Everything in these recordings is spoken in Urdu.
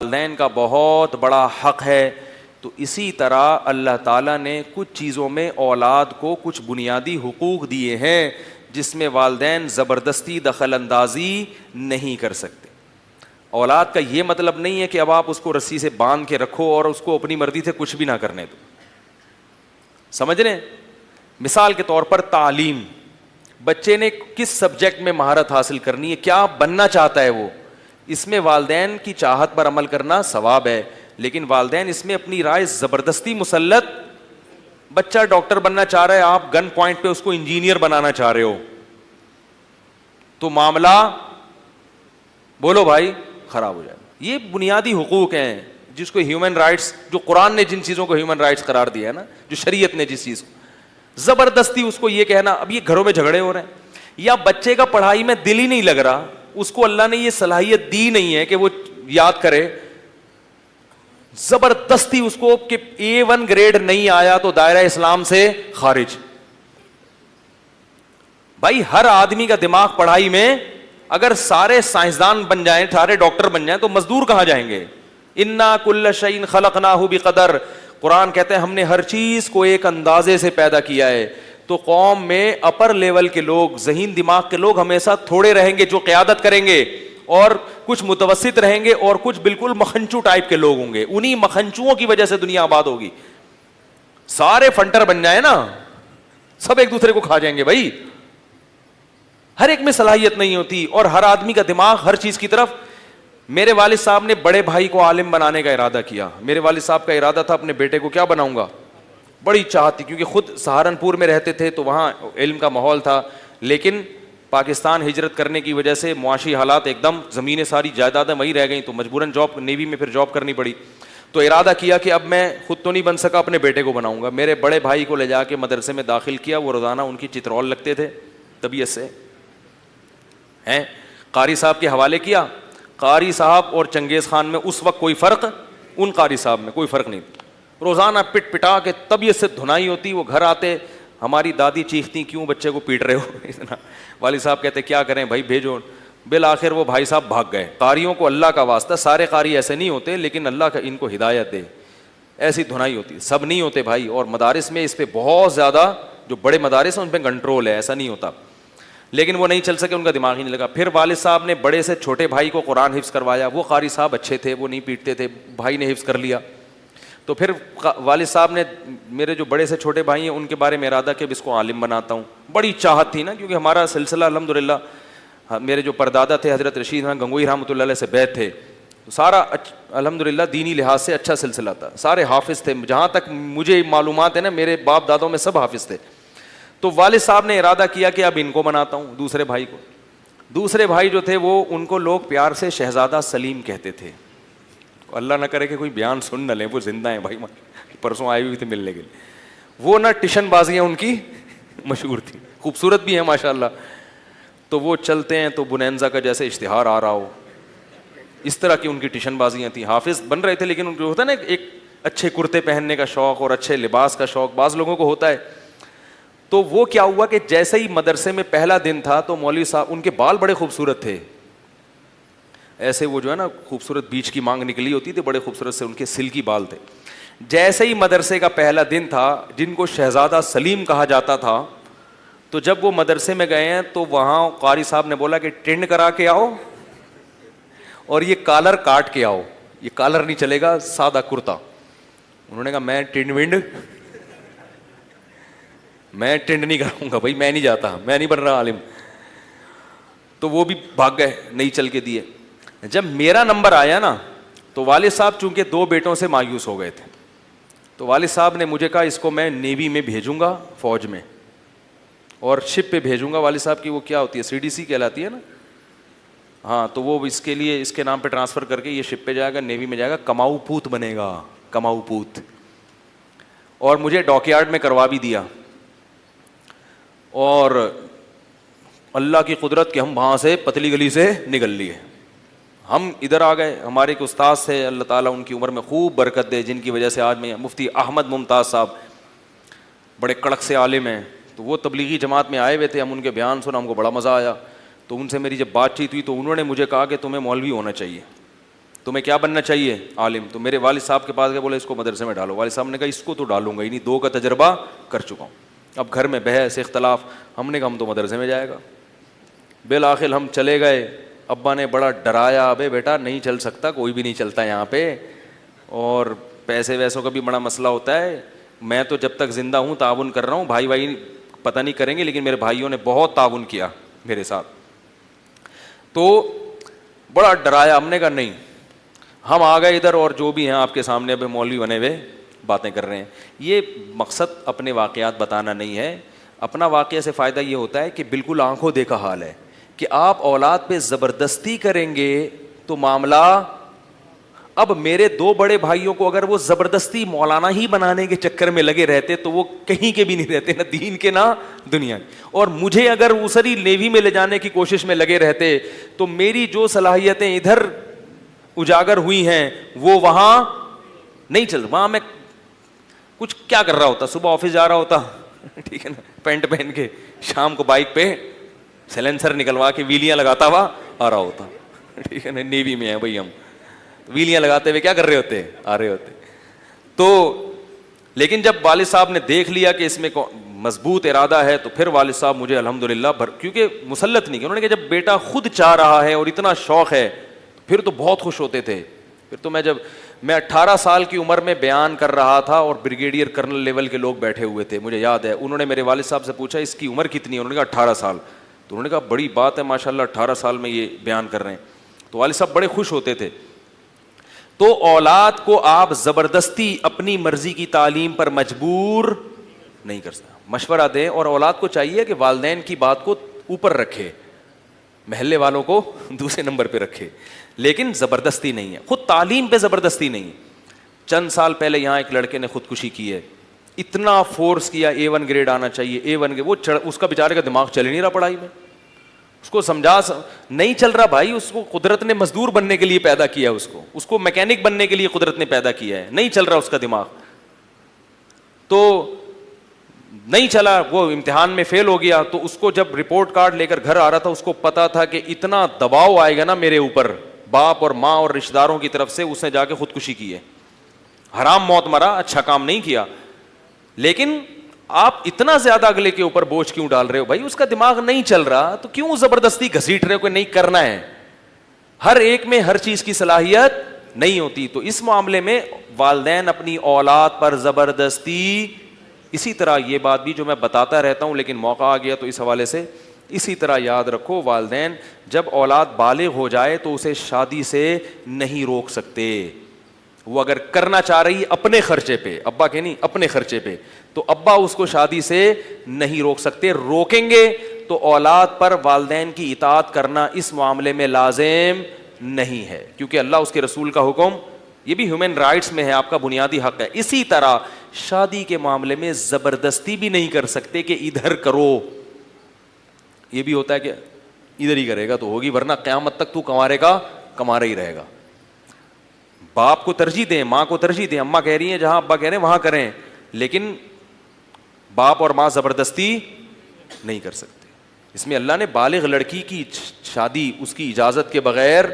والدین کا بہت بڑا حق ہے. تو اسی طرح اللہ تعالیٰ نے کچھ چیزوں میں اولاد کو کچھ بنیادی حقوق دیے ہیں جس میں والدین زبردستی دخل اندازی نہیں کر سکتے. اولاد کا یہ مطلب نہیں ہے کہ اب آپ اس کو رسی سے باندھ کے رکھو اور اس کو اپنی مرضی سے کچھ بھی نہ کرنے دو. سمجھ رہے ہیں؟ مثال کے طور پر تعلیم. بچے نے کس سبجیکٹ میں مہارت حاصل کرنی ہے, کیا بننا چاہتا ہے وہ, اس میں والدین کی چاہت پر عمل کرنا ثواب ہے, لیکن والدین اس میں اپنی رائے زبردستی مسلط. بچہ ڈاکٹر بننا چاہ رہا ہے, آپ گن پوائنٹ پہ اس کو انجینئر بنانا چاہ رہے ہو, تو معاملہ بولو بھائی خراب ہو جائے. یہ بنیادی حقوق ہیں جس کو ہیومن رائٹس, جو قرآن نے جن چیزوں کو ہیومن رائٹس قرار دیا ہے نا, جو شریعت نے جس چیز کو زبردستی اس کو یہ کہنا. اب یہ گھروں میں جھگڑے ہو رہے ہیں, یا بچے کا پڑھائی میں دل ہی نہیں لگ رہا, اس کو اللہ نے یہ صلاحیت دی نہیں ہے کہ وہ یاد کرے, زبردستی اس کو کہ A1 گریڈ نہیں آیا تو دائرہ اسلام سے خارج. بھائی ہر آدمی کا دماغ پڑھائی میں, اگر سارے سائنسدان بن جائیں, سارے ڈاکٹر بن جائیں, تو مزدور کہاں جائیں گے؟ انا کل شیء خلقناہ بقدر. قرآن کہتے ہیں ہم نے ہر چیز کو ایک اندازے سے پیدا کیا ہے. تو قوم میں اپر لیول کے لوگ, ذہین دماغ کے لوگ ہمیشہ تھوڑے رہیں گے جو قیادت کریں گے, اور کچھ متوسط رہیں گے, اور کچھ بالکل مکھنچو ٹائپ کے لوگ ہوں گے. انہی مکھنچوؤں کی وجہ سے دنیا آباد ہوگی. سارے فنٹر بن جائیں نا, سب ایک دوسرے کو کھا جائیں گے. بھائی ہر ایک میں صلاحیت نہیں ہوتی, اور ہر آدمی کا دماغ ہر چیز کی طرف. میرے والد صاحب نے بڑے بھائی کو عالم بنانے کا ارادہ کیا. میرے والد صاحب کا ارادہ تھا اپنے بیٹے کو کیا بناؤں گا, بڑی چاہت تھی, کیونکہ خود سہارنپور میں رہتے تھے تو وہاں علم کا ماحول تھا, لیکن پاکستان ہجرت کرنے کی وجہ سے معاشی حالات ایک دم, زمینیں ساری جائیدادیں وہیں رہ گئیں, تو مجبوراً جاب, نیوی میں پھر جاب کرنی پڑی. تو ارادہ کیا کہ اب میں خود تو نہیں بن سکا, اپنے بیٹے کو بناؤں گا. میرے بڑے بھائی کو لے جا کے مدرسے میں داخل کیا. وہ روزانہ ان کی چترول لگتے تھے طبیعت سے ہیں. قاری صاحب کے حوالے کیا. قاری صاحب اور چنگیز خان میں اس وقت کوئی فرق, ان قاری صاحب میں کوئی فرق نہیں. روزانہ پٹ پٹا کے طبیعت سے دھنائی ہوتی. وہ گھر آتے, ہماری دادی چیختی کیوں بچے کو پیٹ رہے ہو اتنا. والد صاحب کہتے کیا کریں بھائی بھیجو. بالآخر وہ بھائی صاحب بھاگ گئے. قاریوں کو اللہ کا واسطہ, سارے قاری ایسے نہیں ہوتے, لیکن اللہ کا ان کو ہدایت دے, ایسی دھنائی ہوتی. سب نہیں ہوتے بھائی, اور مدارس میں اس پہ بہت زیادہ, جو بڑے مدارس ہیں ان پہ کنٹرول ہے, ایسا نہیں ہوتا. لیکن وہ نہیں چل سکے, ان کا دماغ ہی نہیں لگا. پھر والد صاحب نے بڑے سے چھوٹے بھائی کو قرآن حفظ کروایا. وہ قاری صاحب اچھے تھے, وہ نہیں پیٹتے تھے, بھائی نے حفظ کر لیا. تو پھر والد صاحب نے میرے جو بڑے سے چھوٹے بھائی ہیں ان کے بارے میں ارادہ کہ اب اس کو عالم بناتا ہوں. بڑی چاہت تھی نا, کیونکہ ہمارا سلسلہ الحمدللہ, میرے جو پردادا تھے حضرت رشید گنگوئی رحمۃ اللہ علیہ سے بیعت تھے, تو سارا الحمدللہ دینی لحاظ سے اچھا سلسلہ تھا. سارے حافظ تھے, جہاں تک مجھے معلومات ہے نا, میرے باپ دادوں میں سب حافظ تھے. تو والد صاحب نے ارادہ کیا کہ اب ان کو بناتا ہوں, دوسرے بھائی کو. دوسرے بھائی جو تھے وہ, ان کو لوگ پیار سے شہزادہ سلیم کہتے تھے. اللہ نہ کرے کہ کوئی بیان سن نہ لیں, وہ زندہ ہیں بھائی, پرسوں آئے ہوئے تھے ملنے کے لیے. وہ نہ ٹیشن بازیاں ان کی مشہور تھیں, خوبصورت بھی ہیں ماشاء اللہ. تو وہ چلتے ہیں تو بنینزا کا جیسے اشتہار آ رہا ہو, اس طرح کی ان کی ٹیشن بازیاں تھیں. حافظ بن رہے تھے, لیکن ان کو ہوتا ہے نا ایک اچھے کرتے پہننے کا شوق اور اچھے لباس کا شوق, بعض لوگوں کو ہوتا ہے. تو وہ کیا ہوا کہ جیسے ہی مدرسے میں پہلا دن تھا تو مولوی صاحب, ان کے بال بڑے خوبصورت تھے, ایسے وہ جو ہے نا خوبصورت بیچ کی مانگ نکلی ہوتی تھی, بڑے خوبصورت سے ان کے سلکی بال تھے. جیسے ہی مدرسے کا پہلا دن تھا, جن کو شہزادہ سلیم کہا جاتا تھا, تو جب وہ مدرسے میں گئے ہیں تو وہاں قاری صاحب نے بولا کہ ٹینڈ کرا کے آؤ اور یہ کالر کاٹ کے آؤ, یہ کالر نہیں چلے گا, سادہ کرتا. انہوں نے کہا میں ٹینڈ ونڈ, میں ٹینڈ نہیں کراؤں گا بھائی, میں نہیں جاتا, میں نہیں بن رہا عالم. تو وہ بھی بھاگ گئے, نہیں چل کے دیے. جب میرا نمبر آیا نا, تو والد صاحب چونکہ 2 بیٹوں سے مایوس ہو گئے تھے, تو والد صاحب نے مجھے کہا اس کو میں نیوی میں بھیجوں گا, فوج میں, اور شپ پہ بھیجوں گا. والد صاحب کی وہ کیا ہوتی ہے, CDC کہلاتی ہے نا, ہاں. تو وہ اس کے لیے, اس کے نام پہ ٹرانسفر کر کے یہ شپ پہ جائے گا, نیوی میں جائے گا, کماؤ پوت بنے گا, کماؤ پوت. اور مجھے ڈاک یارڈ میں کروا بھی دیا. اور اللہ کی قدرت کہ ہم وہاں سے پتلی گلی سے نکل لیے, ہم ادھر آ گئے. ہمارے ایک استاد سے, اللہ تعالیٰ ان کی عمر میں خوب برکت دے, جن کی وجہ سے آج میں, مفتی احمد ممتاز صاحب, بڑے کڑک سے عالم ہیں. تو وہ تبلیغی جماعت میں آئے ہوئے تھے, ہم ان کے بیان سنا, ہم کو بڑا مزہ آیا. تو ان سے میری جب بات چیت ہوئی تو انہوں نے مجھے کہا کہ تمہیں مولوی ہونا چاہیے. تمہیں کیا بننا چاہیے؟ عالم. تو میرے والد صاحب کے پاس گئے, بولے اس کو مدرسے میں ڈالو. والد صاحب نے کہا اس کو تو ڈالوں گا ہی نہیں, 2 کا تجربہ کر چکا ہوں. اب گھر میں بحث اختلاف, ہم نے کہا ہم تو مدرسے میں جائے گا. بالآخر ہم چلے گئے. ابا نے بڑا ڈرایا, ابے بیٹا نہیں چل سکتا, کوئی بھی نہیں چلتا یہاں پہ, اور پیسے ویسوں کا بھی بڑا مسئلہ ہوتا ہے. میں تو جب تک زندہ ہوں تعاون کر رہا ہوں, بھائی پتہ نہیں کریں گے, لیکن میرے بھائیوں نے بہت تعاون کیا میرے ساتھ. تو بڑا ڈرایا. ہم نے کہا نہیں. ہم آ گئے ادھر, اور جو بھی ہیں آپ کے سامنے ابھی مولوی بنے ہوئے باتیں کر رہے ہیں. یہ مقصد اپنے واقعات بتانا نہیں ہے. اپنا واقعہ سے فائدہ یہ ہوتا ہے کہ بالکل آنکھوں دیکھا حال ہے کہ آپ اولاد پہ زبردستی کریں گے تو معاملہ. اب میرے 2 بڑے بھائیوں کو اگر وہ زبردستی مولانا ہی بنانے کے چکر میں لگے رہتے تو وہ کہیں کے بھی نہیں رہتے, نہ دین کے نہ دنیا کے. اور مجھے اگر اسری نیوی میں لے جانے کی کوشش میں لگے رہتے تو میری جو صلاحیتیں ادھر اجاگر ہوئی ہیں وہ وہاں نہیں چل. وہاں میں کچھ کیا کر رہا ہوتا, صبح آفس جا رہا ہوتا, ٹھیک ہے نا, پینٹ پہن کے, شام کو بائک پہ سیلنسر نکلوا کے ویلیاں لگاتا ہوا آ رہا ہوتا, ٹھیک ہے نا. نیوی میں ہیں بھائی ہم, ویلیاں لگاتے ہوئے کیا کر رہے ہوتے, آ رہے ہوتے. تو لیکن جب والد صاحب نے دیکھ لیا کہ اس میں مضبوط ارادہ ہے تو پھر والد صاحب مجھے الحمدللہ کیونکہ مسلط نہیں کیا, انہوں نے کہا جب بیٹا خود چاہ رہا ہے اور اتنا شوق ہے پھر تو بہت خوش ہوتے تھے. پھر تو میں 18 سال کی عمر میں بیان کر رہا تھا اور بریگیڈیئر کرنل لیول کے لوگ بیٹھے ہوئے تھے, مجھے یاد ہے. انہوں نے میرے والد صاحب سے پوچھا اس کی عمر کتنی ہے, انہوں نے کہا 18 سال. تو انہوں نے کہا بڑی بات ہے ماشاءاللہ, 18 سال میں یہ بیان کر رہے ہیں. تو والد صاحب بڑے خوش ہوتے تھے. تو اولاد کو آپ زبردستی اپنی مرضی کی تعلیم پر مجبور نہیں کر سکتے. مشورہ دیں, اور اولاد کو چاہیے کہ والدین کی بات کو اوپر رکھے, محلے والوں کو دوسرے نمبر پہ رکھے, لیکن زبردستی نہیں ہے. خود تعلیم پہ زبردستی نہیں ہے. چند سال پہلے یہاں ایک لڑکے نے خودکشی کی ہے, اتنا فورس کیا A1 گریڈ آنا چاہیے, A1 وہ اس کا بیچارے کا دماغ چل ہی نہیں رہا پڑھائی میں. اس کو سمجھا نہیں چل رہا بھائی, اس کو قدرت نے مزدور بننے کے لیے پیدا کیا ہے, اس کو میکینک بننے کے لیے قدرت نے پیدا کیا ہے, نہیں چل رہا اس کا دماغ. تو نہیں چلا, وہ امتحان میں فیل ہو گیا. تو اس کو جب رپورٹ کارڈ لے کر گھر آ رہا تھا, اس کو پتا تھا کہ اتنا دباؤ آئے گا نا میرے اوپر باپ اور ماں اور رشتہ داروں کی طرف سے, اس نے جا کے خودکشی کی ہے. حرام موت مرا, اچھا کام نہیں کیا. لیکن آپ اتنا زیادہ اگلے کے اوپر بوجھ کیوں ڈال رہے ہو بھائی؟ اس کا دماغ نہیں چل رہا تو کیوں زبردستی گھسیٹ رہے ہو کہ نہیں کرنا ہے؟ ہر ایک میں ہر چیز کی صلاحیت نہیں ہوتی. تو اس معاملے میں والدین اپنی اولاد پر زبردستی, اسی طرح یہ بات بھی جو میں بتاتا رہتا ہوں لیکن موقع آ گیا تو اس حوالے سے اسی طرح یاد رکھو, والدین جب اولاد بالغ ہو جائے تو اسے شادی سے نہیں روک سکتے. وہ اگر کرنا چاہ رہی ہے اپنے خرچے پہ, ابا کہ نہیں اپنے خرچے پہ, تو ابا اس کو شادی سے نہیں روک سکتے. روکیں گے تو اولاد پر والدین کی اطاعت کرنا اس معاملے میں لازم نہیں ہے, کیونکہ اللہ اس کے رسول کا حکم, یہ بھی ہیومن رائٹس میں ہے, آپ کا بنیادی حق ہے. اسی طرح شادی کے معاملے میں زبردستی بھی نہیں کر سکتے کہ ادھر کرو. یہ بھی ہوتا ہے کہ ادھر ہی کرے گا تو ہوگی, ورنہ قیامت تک تو کمارے گا, کمارا ہی رہے گا. باپ کو ترجیح دیں, ماں کو ترجیح دیں. اماں کہہ رہی ہیں جہاں ابا کہہ رہے ہیں وہاں کریں, لیکن باپ اور ماں زبردستی نہیں کر سکتے. اس میں اللہ نے بالغ لڑکی کی شادی اس کی اجازت کے بغیر,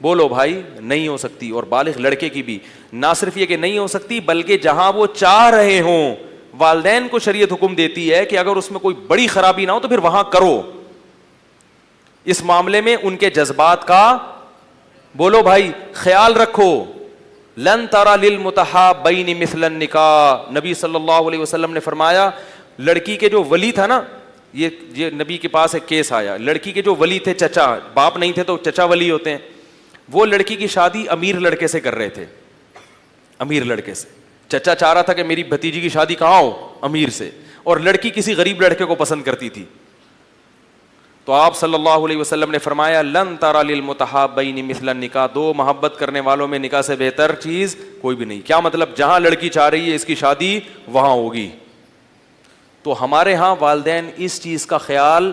بولو بھائی, نہیں ہو سکتی. اور بالغ لڑکے کی بھی نہ صرف یہ کہ نہیں ہو سکتی, بلکہ جہاں وہ چاہ رہے ہوں, والدین کو شریعت حکم دیتی ہے کہ اگر اس میں کوئی بڑی خرابی نہ ہو تو پھر وہاں کرو. اس معاملے میں ان کے جذبات کا, بولو بھائی, خیال رکھو. لن ترى للمتحابین مثل النکاح, نبی صلی اللہ علیہ وسلم نے فرمایا, لڑکی کے جو ولی تھا نا, یہ نبی کے پاس ایک کیس آیا, لڑکی کے جو ولی تھے, چچا, باپ نہیں تھے تو چچا ولی ہوتے ہیں, وہ لڑکی کی شادی امیر لڑکے سے کر رہے تھے. امیر لڑکے سے, چچا چاہ رہا تھا کہ میری بھتیجی کی شادی کہاں ہو, امیر سے, اور لڑکی کسی غریب لڑکے کو پسند کرتی تھی. تو آپ صلی اللہ علیہ وسلم نے فرمایا, لن ترى للمتحابین مثل النکاح, 2 محبت کرنے والوں میں نکاح سے بہتر چیز کوئی بھی نہیں. کیا مطلب؟ جہاں لڑکی چاہ رہی ہے اس کی شادی وہاں ہوگی. تو ہمارے ہاں والدین اس چیز کا خیال,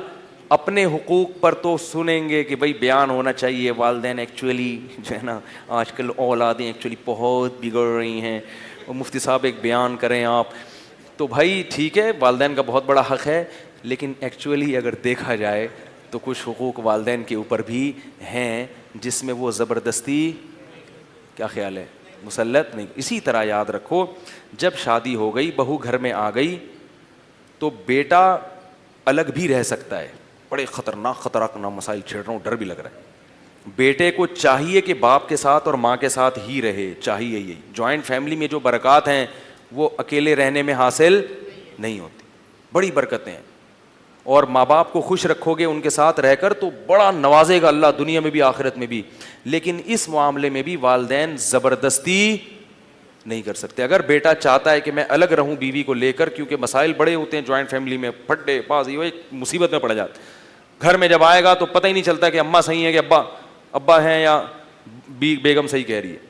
اپنے حقوق پر تو سنیں گے کہ بھائی بیان ہونا چاہیے. والدین ایکچولی جو ہے نا, آج کل اولادیں ایکچولی بہت بگڑ رہی ہیں, مفتی صاحب ایک بیان کریں آپ, تو بھائی ٹھیک ہے, والدین کا بہت بڑا حق ہے, لیکن ایکچولی اگر دیکھا جائے تو کچھ حقوق والدین کے اوپر بھی ہیں جس میں وہ زبردستی کیا خیال ہے؟ مسلط نہیں. اسی طرح یاد رکھو جب شادی ہو گئی, بہو گھر میں آ گئی, تو بیٹا الگ بھی رہ سکتا ہے. بڑے خطرناک مسائل چھیڑ رہا ہوں, ڈر بھی لگ رہا ہے. بیٹے کو چاہیے کہ باپ کے ساتھ اور ماں کے ساتھ ہی رہے, چاہیے. یہی جوائنٹ فیملی میں جو برکات ہیں وہ اکیلے رہنے میں حاصل نہیں ہوتی, بڑی برکتیں ہیں. اور ماں باپ کو خوش رکھو گے ان کے ساتھ رہ کر تو بڑا نوازے گا اللہ, دنیا میں بھی آخرت میں بھی. لیکن اس معاملے میں بھی والدین زبردستی نہیں کر سکتے. اگر بیٹا چاہتا ہے کہ میں الگ رہوں بیوی کو لے کر, کیونکہ مسائل بڑے ہوتے ہیں جوائنٹ فیملی میں, پھڈے بازی وہ ایک مصیبت میں پڑ جاتے. گھر میں جب آئے گا تو پتہ ہی نہیں چلتا کہ اماں صحیح ہے کہ ابا ہیں یا بیگم صحیح کہہ رہی ہے.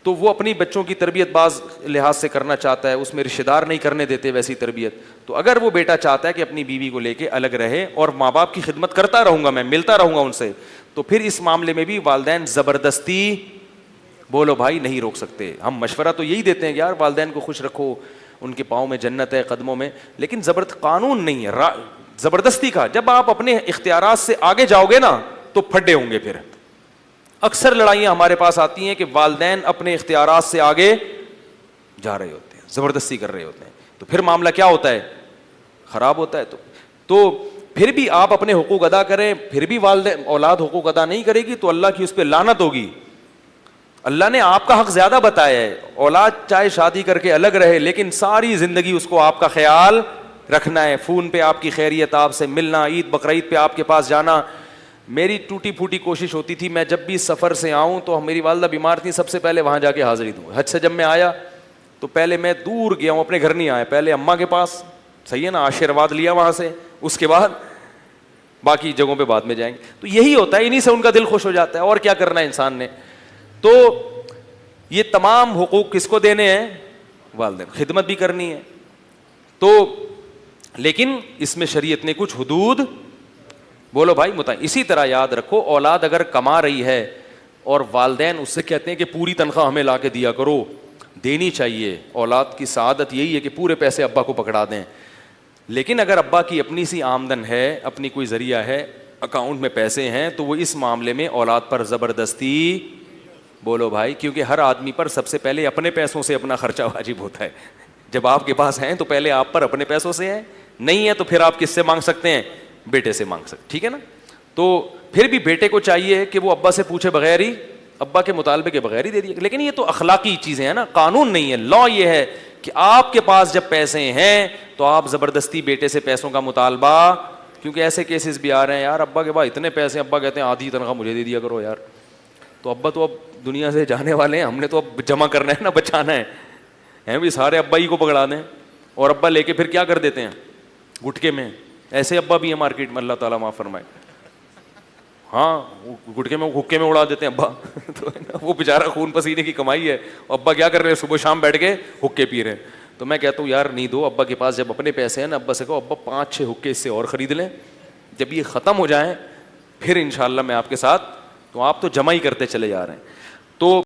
تو وہ اپنی بچوں کی تربیت بعض لحاظ سے کرنا چاہتا ہے, اس میں رشتہ دار نہیں کرنے دیتے ویسی تربیت. تو اگر وہ بیٹا چاہتا ہے کہ اپنی بیوی کو لے کے الگ رہے اور ماں باپ کی خدمت کرتا رہوں گا, میں ملتا رہوں گا ان سے, تو پھر اس معاملے میں بھی والدین زبردستی بولو بھائی نہیں روک سکتے. ہم مشورہ تو یہی دیتے ہیں کہ یار والدین کو خوش رکھو, ان کے پاؤں میں جنت ہے, قدموں میں, لیکن قانون نہیں ہے زبردستی کا. جب آپ اپنے اختیارات سے آگے جاؤ گے نا تو پھڈے ہوں گے. پھر اکثر لڑائیاں ہمارے پاس آتی ہیں کہ والدین اپنے اختیارات سے آگے جا رہے ہوتے ہیں, زبردستی کر رہے ہوتے ہیں, تو پھر معاملہ کیا ہوتا ہے؟ خراب ہوتا ہے. تو پھر بھی آپ اپنے حقوق ادا کریں, پھر بھی والدین اولاد حقوق ادا نہیں کرے گی تو اللہ کی اس پہ لعنت ہوگی. اللہ نے آپ کا حق زیادہ بتایا ہے, اولاد چاہے شادی کر کے الگ رہے لیکن ساری زندگی اس کو آپ کا خیال رکھنا ہے. فون پہ آپ کی خیریت, آپ سے ملنا, عید بقرعید پہ آپ کے پاس جانا. میری ٹوٹی پھوٹی کوشش ہوتی تھی میں جب بھی سفر سے آؤں تو میری والدہ بیمار تھی, سب سے پہلے وہاں جا کے حاضری دوں. حج سے جب میں آیا تو پہلے میں دور گیا ہوں, اپنے گھر نہیں آیا, پہلے اماں کے پاس, صحیح ہے نا, آشیرواد لیا وہاں سے, اس کے بعد باقی جگہوں پہ بعد میں جائیں گے. تو یہی ہوتا ہے, انہی سے ان کا دل خوش ہو جاتا ہے. اور کیا کرنا ہے انسان نے؟ تو یہ تمام حقوق کس کو دینے ہیں؟ والدین. خدمت بھی کرنی ہے تو, لیکن اس میں شریعت نے کچھ حدود بولو بھائی اسی طرح یاد رکھو اولاد اگر کما رہی ہے اور والدین اس سے کہتے ہیں کہ پوری تنخواہ ہمیں لا کے دیا کرو, دینی چاہیے. اولاد کی سعادت یہی ہے کہ پورے پیسے ابا کو پکڑا دیں. لیکن اگر ابا کی اپنی سی آمدن ہے, اپنی کوئی ذریعہ ہے, اکاؤنٹ میں پیسے ہیں, تو وہ اس معاملے میں اولاد پر زبردستی بولو بھائی, کیونکہ ہر آدمی پر سب سے پہلے اپنے پیسوں سے اپنا خرچہ واجب ہوتا ہے. جب آپ کے پاس ہیں تو پہلے آپ پر اپنے پیسوں سے ہے, نہیں ہے تو پھر آپ کس سے مانگ سکتے ہیں؟ بیٹے سے مانگ سکتے, ٹھیک ہے نا. تو پھر بھی بیٹے کو چاہیے کہ وہ ابا سے پوچھے بغیر ہی, ابا کے مطالبے کے بغیر ہی دے دیے. لیکن یہ تو اخلاقی چیزیں ہیں نا, قانون نہیں ہے. لا یہ ہے کہ آپ کے پاس جب پیسے ہیں تو آپ زبردستی بیٹے سے پیسوں کا مطالبہ, کیونکہ ایسے کیسز بھی آ رہے ہیں, یار ابا کے پاس اتنے پیسے, ابا کہتے ہیں آدھی تنخواہ مجھے دے دیا کرو یار. تو ابا تو اب دنیا سے جانے والے ہیں, ہم نے تو اب جمع کرنا ہے نا, بچانا ہے بھی, سارے ابا ہی کو پکڑا دیں. اور ابا لے کے پھر کیا کر دیتے ہیں گٹکے میں. ایسے ابا بھی ہیں مارکیٹ میں, اللہ تعالیٰ معاف فرمائے. ہاں, گٹکے میں حکے میں اڑا دیتے ہیں ابا. تو وہ بیچارہ خون پسینے کی کمائی ہے, ابا کیا کر رہے ہیں, صبح شام بیٹھ کے حکے پی رہے ہیں. تو میں کہتا ہوں یار نہیں دو, ابا کے پاس جب اپنے پیسے ہیں نا, ابا سے کہو ابا 5-6 حکے اس سے اور خرید لیں, جب یہ ختم ہو جائیں پھر انشاءاللہ میں آپ کے ساتھ. تو آپ تو جمع ہی کرتے چلے جا رہے ہیں. تو